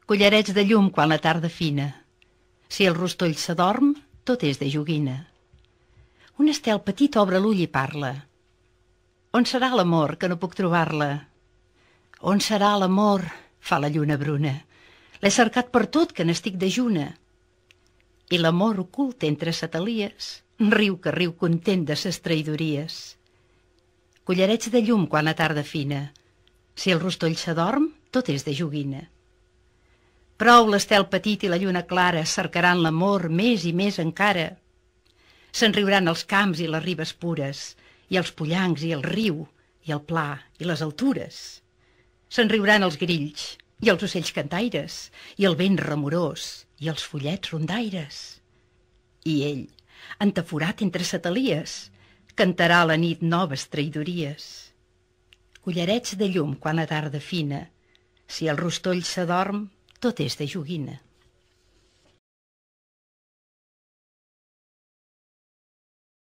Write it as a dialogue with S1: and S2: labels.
S1: Collarets de llum quan la tarda fina. Si el rostoll s'adorm, tot és de joguina. Un estel petit obre l'ull i parla. On serà l'amor, que no puc trobar-la? On serà l'amor? Fa la lluna bruna. L'he cercat per tot, que n'estic dejuna. I l'amor ocult entre satelies riu que riu content de ses traïdories. Collarets de llum quan la tarda fina. Si el rostoll s'adorm, tot és de joguina. Prou l'estel petit i la lluna clara cercaran l'amor més i més encara. Se'n riuran els camps i les ribes pures, i els pollancs i el riu, i el pla i les altures. Se'n riuran els grills i els ocells cantaires, i el vent remorós i els follets rondaires. I ell, entaforat entre satelies, cantarà a la nit noves traïdories. Collarets de llum quan la tarda fina. Si el rostoll s'adorm, tot és de joguina.